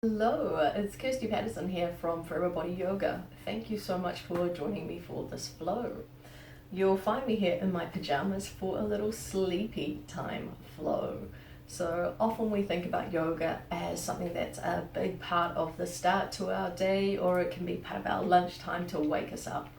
Hello, it's Kirsti Patterson here from Forever Body Yoga. Thank you so much for joining me for this flow. You'll find me here in my pajamas for a little sleepy time flow. So often we think about yoga as something that's a big part of the start to our day, or it can be part of our lunchtime to wake us up.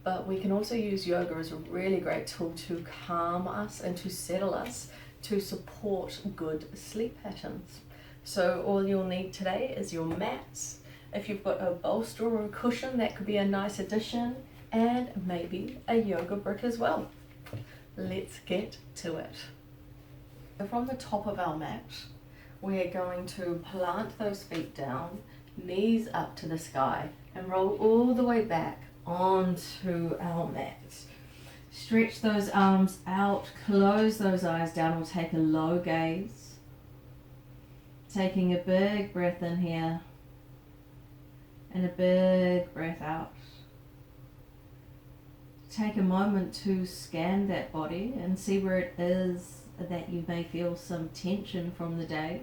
But we can also use yoga as a really great tool to calm us and to settle us to support good sleep patterns. So all you'll need today is your mats. If you've got a bolster or a cushion, that could be a nice addition, and maybe a yoga brick as well. Let's get to it. So from the top of our mat, we're going to plant those feet down, knees up to the sky, and roll all the way back onto our mat. Stretch those arms out, close those eyes down, we'll take a low gaze. Taking a big breath in here and a big breath out. Take a moment to scan that body and see where it is that you may feel some tension from the day.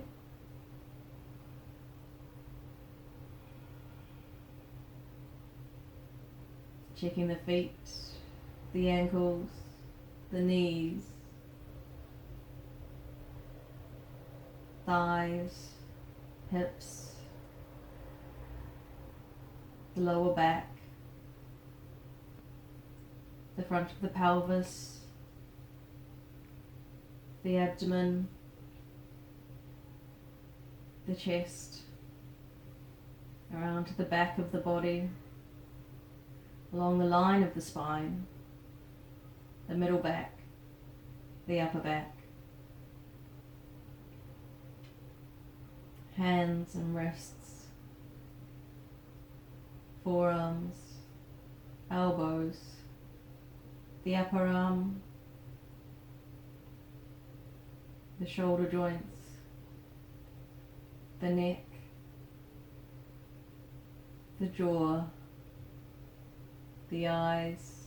Checking the feet, the ankles, the knees, thighs, hips, the lower back, the front of the pelvis, the abdomen, the chest, around to the back of the body, along the line of the spine, the middle back, the upper back, hands and wrists, forearms, elbows, the upper arm, the shoulder joints, the neck, the jaw, the eyes,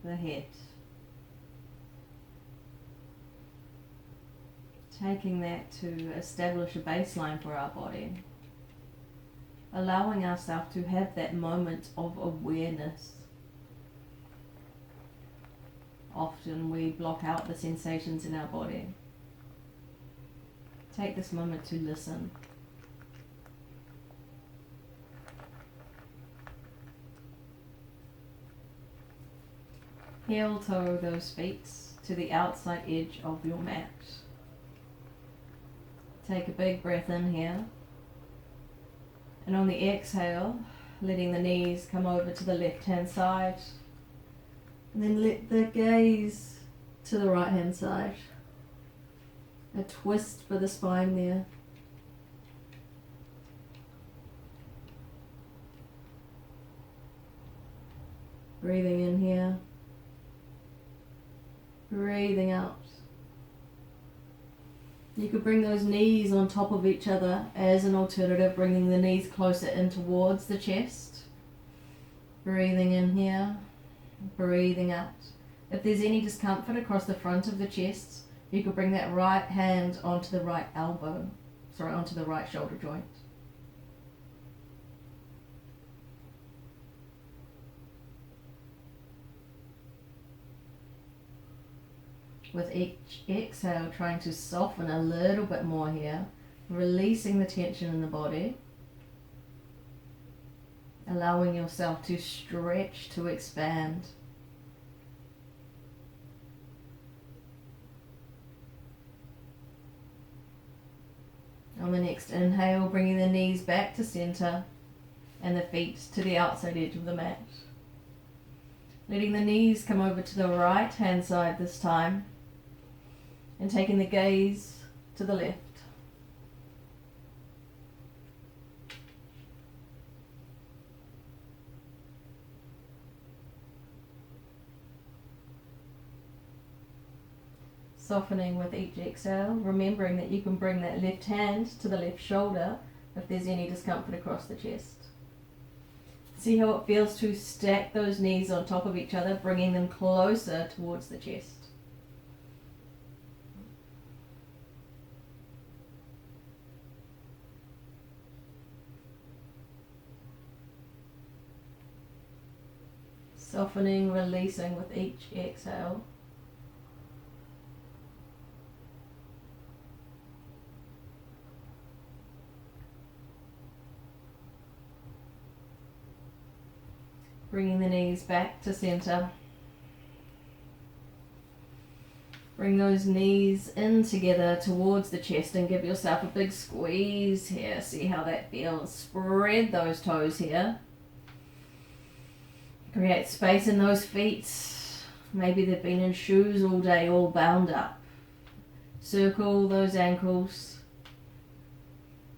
the head. Taking that to establish a baseline for our body, allowing ourselves to have that moment of awareness. Often we block out the sensations in our body. Take this moment to listen. Heel toe those feet to the outside edge of your mat. Take a big breath in here, and on the exhale, letting the knees come over to the left hand side, and then let the gaze to the right hand side. A twist for the spine there. Breathing in here, breathing out. You could bring those knees on top of each other as an alternative, bringing the knees closer in towards the chest. Breathing in here, breathing out. If there's any discomfort across the front of the chest, you could bring that right hand onto the right onto the right shoulder joint. With each exhale, trying to soften a little bit more here, releasing the tension in the body, allowing yourself to stretch, to expand. On the next inhale, bringing the knees back to center and the feet to the outside edge of the mat. Letting the knees come over to the right hand side this time, and taking the gaze to the left. Softening with each exhale, remembering that you can bring that left hand to the left shoulder if there's any discomfort across the chest. See how it feels to stack those knees on top of each other, bringing them closer towards the chest. Softening, releasing with each exhale. Bringing the knees back to center. Bring those knees in together towards the chest and give yourself a big squeeze here. See how that feels. Spread those toes here. Create space in those feet. Maybe they've been in shoes all day, all bound up. Circle those ankles.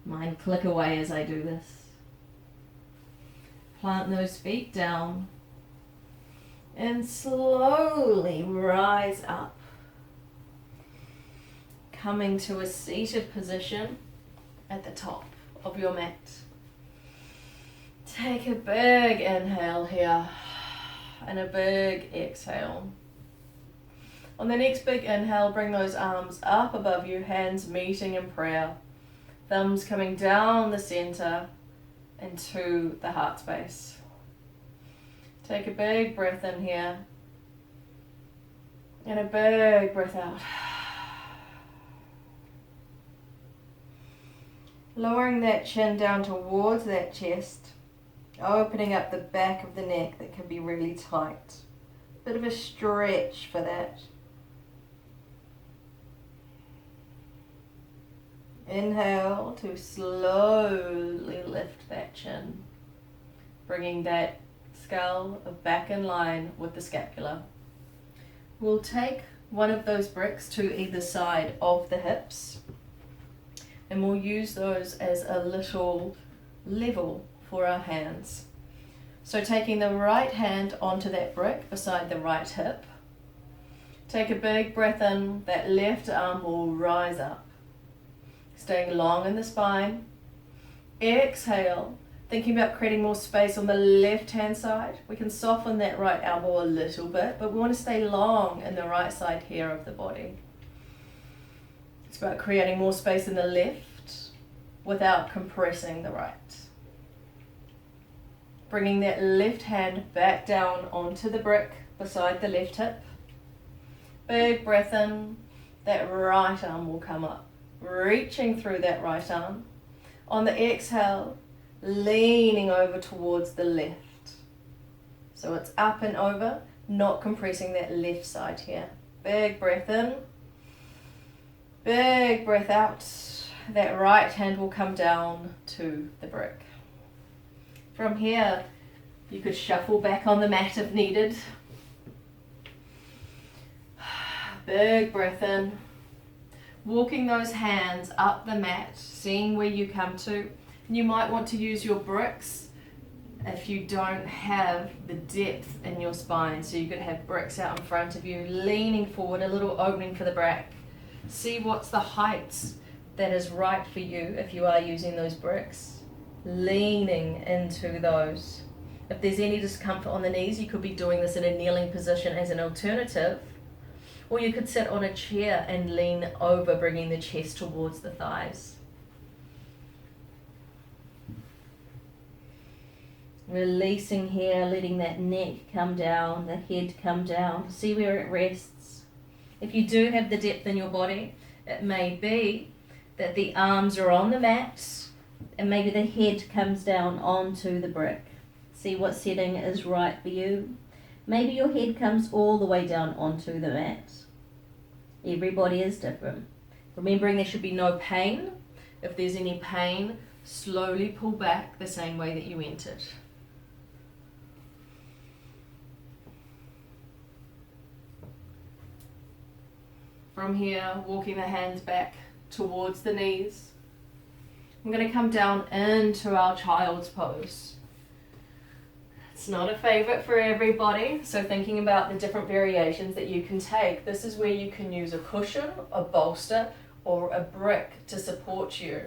Mine click away as I do this. Plant those feet down. And slowly rise up. Coming to a seated position at the top of your mat. Take a big inhale here and a big exhale. On the next big inhale, bring those arms up above you, hands meeting in prayer. Thumbs coming down the center into the heart space. Take a big breath in here and a big breath out. Lowering that chin down towards that chest, opening up the back of the neck that can be really tight. Bit of a stretch for that. Inhale to slowly lift that chin, bringing that skull back in line with the scapula. We'll take one of those bricks to either side of the hips, and we'll use those as a little level for our hands. So taking the right hand onto that brick beside the right hip, take a big breath in, that left arm will rise up. Staying long in the spine. Exhale, thinking about creating more space on the left hand side. We can soften that right elbow a little bit, but we want to stay long in the right side here of the body. It's about creating more space in the left without compressing the right. Bringing that left hand back down onto the brick beside the left hip. Big breath in, that right arm will come up. Reaching through that right arm. On the exhale, leaning over towards the left. So it's up and over, not compressing that left side here. Big breath in. Big breath out. That right hand will come down to the brick. From here, you could shuffle back on the mat if needed. Big breath in. Walking those hands up the mat, seeing where you come to. You might want to use your bricks if you don't have the depth in your spine. So you could have bricks out in front of you, leaning forward, a little opening for the back. See what's the height that is right for you if you are using those bricks. Leaning into those. If there's any discomfort on the knees, you could be doing this in a kneeling position as an alternative. Or you could sit on a chair and lean over, bringing the chest towards the thighs. Releasing here, letting that neck come down, the head come down. See where it rests. If you do have the depth in your body, it may be that the arms are on the mat and maybe the head comes down onto the brick. See what setting is right for you. Maybe your head comes all the way down onto the mat. Everybody is different. Remembering there should be no pain. If there's any pain, slowly pull back the same way that you entered. From here, walking the hands back towards the knees. I'm going to come down into our child's pose. It's not a favorite for everybody, so thinking about the different variations that you can take, this is where you can use a cushion, a bolster, or a brick to support you.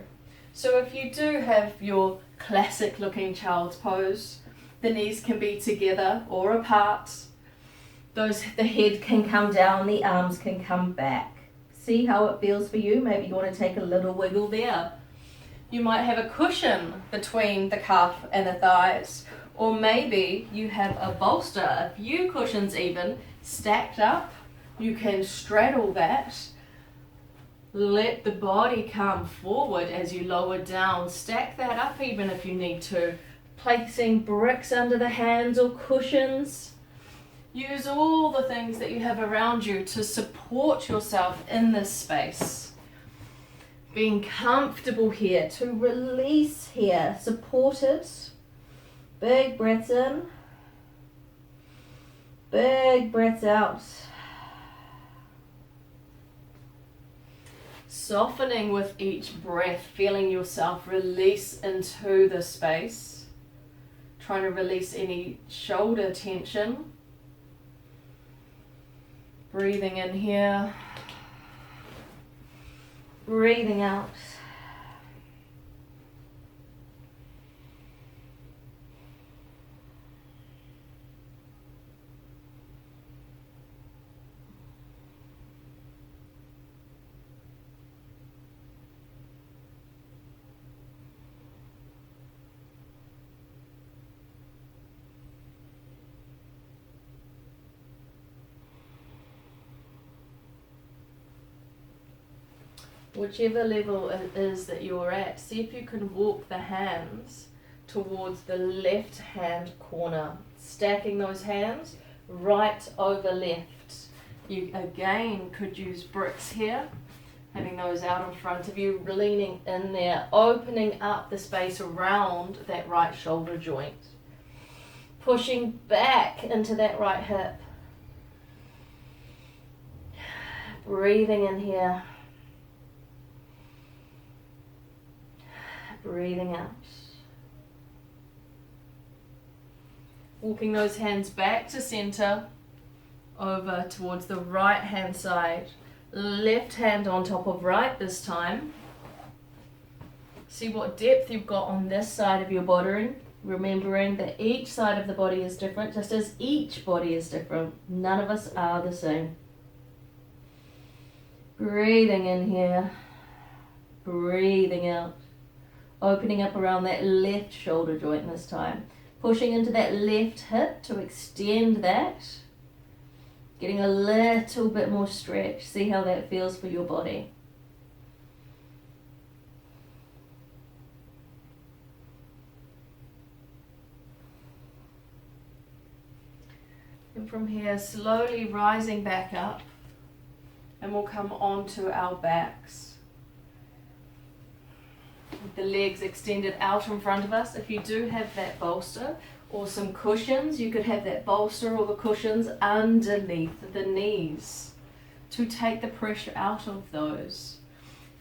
So if you do have your classic looking child's pose, the knees can be together or apart. The head can come down, the arms can come back. See how it feels for you. Maybe you want to take a little wiggle there. You might have a cushion between the calf and the thighs, Or maybe you have a bolster, a few cushions even, stacked up. You can straddle that. Let the body come forward as you lower down. Stack that up even if you need to. Placing bricks under the hands or cushions. Use all the things that you have around you to support yourself in this space. Being comfortable here, to release here, supported. Big breaths in. Big breaths out. Softening with each breath, feeling yourself release into the space. Trying to release any shoulder tension. Breathing in here. Breathing out. Whichever level it is that you're at, see if you can walk the hands towards the left hand corner, stacking those hands right over left. You again could use bricks here, having those out in front of you, leaning in there, opening up the space around that right shoulder joint, pushing back into that right hip, breathing in here. Breathing out. Walking those hands back to center, over towards the right hand side. Left hand on top of right this time. See what depth you've got on this side of your body. Remembering that each side of the body is different, just as each body is different. None of us are the same. Breathing in here. Breathing out. Opening up around that left shoulder joint this time. Pushing into that left hip to extend that. Getting a little bit more stretch. See how that feels for your body. And from here, slowly rising back up. And we'll come onto our backs. With the legs extended out in front of us. If you do have that bolster or some cushions, you could have that bolster or the cushions underneath the knees to take the pressure out of those.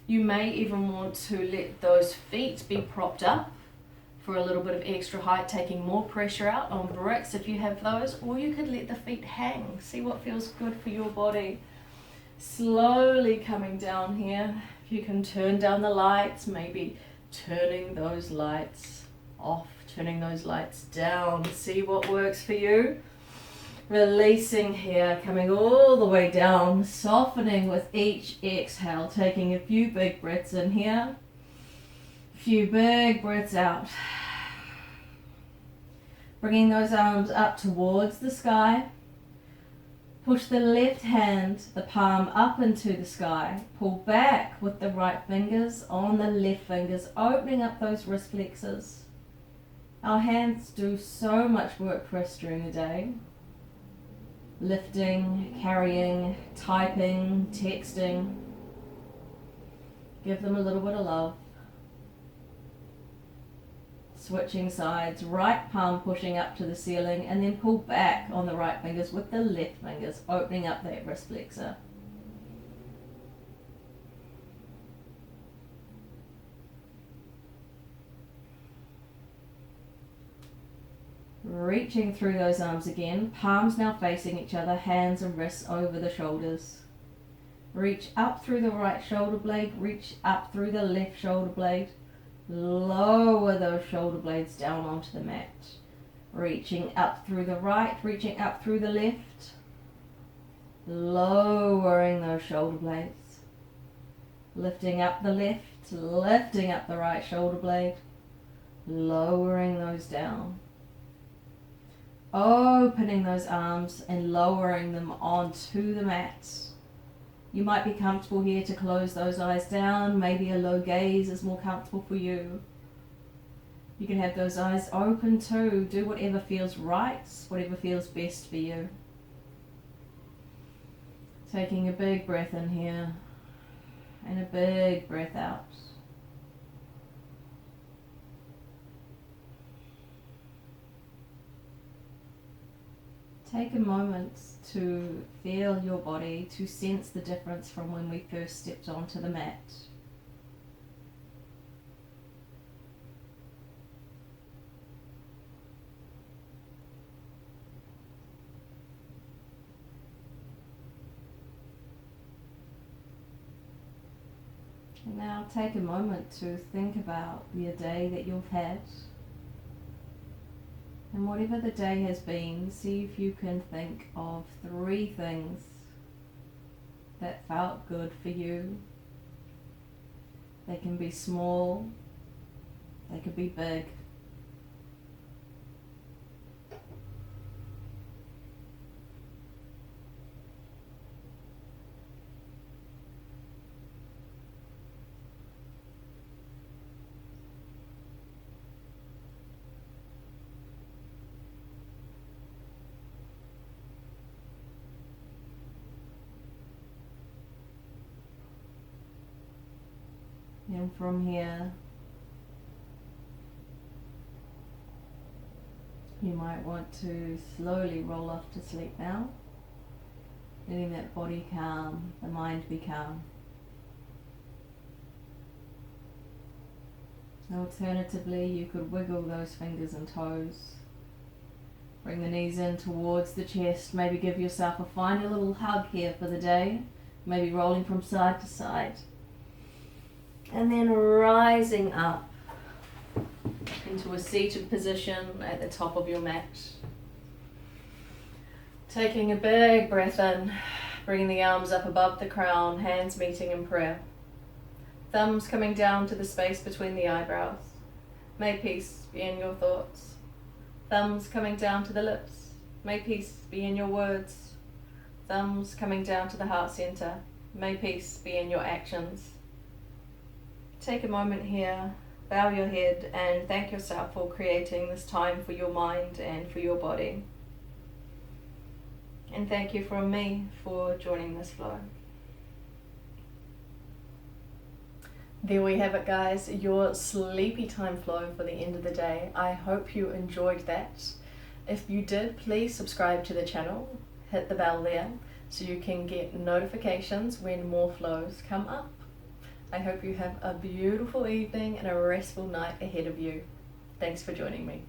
You may even want to let those feet be propped up for a little bit of extra height, taking more pressure out on bricks if you have those, or you could let the feet hang. See what feels good for your body. Slowly coming down here. If you can turn down the lights, maybe turning those lights off, turning those lights down. See what works for you. Releasing here, coming all the way down, softening with each exhale, taking a few big breaths in here, a few big breaths out. Bringing those arms up towards the sky. Push the left hand, the palm up into the sky. Pull back with the right fingers on the left fingers, opening up those wrist flexors. Our hands do so much work for us during the day. Lifting, carrying, typing, texting. Give them a little bit of love. Switching sides, right palm pushing up to the ceiling, and then pull back on the right fingers with the left fingers, opening up that wrist flexor. Reaching through those arms again, palms now facing each other, hands and wrists over the shoulders. Reach up through the right shoulder blade, reach up through the left shoulder blade. Lower those shoulder blades down onto the mat. Reaching up through the right, reaching up through the left. Lowering those shoulder blades. Lifting up the left, lifting up the right shoulder blade. Lowering those down. Opening those arms and lowering them onto the mat. You might be comfortable here to close those eyes down. Maybe a low gaze is more comfortable for you. You can have those eyes open too. Do whatever feels right, whatever feels best for you. Taking a big breath in here and a big breath out. Take a moment to feel your body, to sense the difference from when we first stepped onto the mat. And now take a moment to think about the day that you've had. And whatever the day has been, see if you can think of 3 things that felt good for you. They can be small, they could be big. And from here, you might want to slowly roll off to sleep now, letting that body calm, the mind be calm. Alternatively, you could wiggle those fingers and toes. Bring the knees in towards the chest. Maybe give yourself a final little hug here for the day. Maybe rolling from side to side. And then rising up into a seated position at the top of your mat. Taking a big breath in, bringing the arms up above the crown, hands meeting in prayer. Thumbs coming down to the space between the eyebrows. May peace be in your thoughts. Thumbs coming down to the lips. May peace be in your words. Thumbs coming down to the heart center. May peace be in your actions. Take a moment here, bow your head and thank yourself for creating this time for your mind and for your body. And thank you from me for joining this flow. There we have it, guys, your sleepy time flow for the end of the day. I hope you enjoyed that. If you did, please subscribe to the channel, hit the bell there so you can get notifications when more flows come up. I hope you have a beautiful evening and a restful night ahead of you. Thanks for joining me.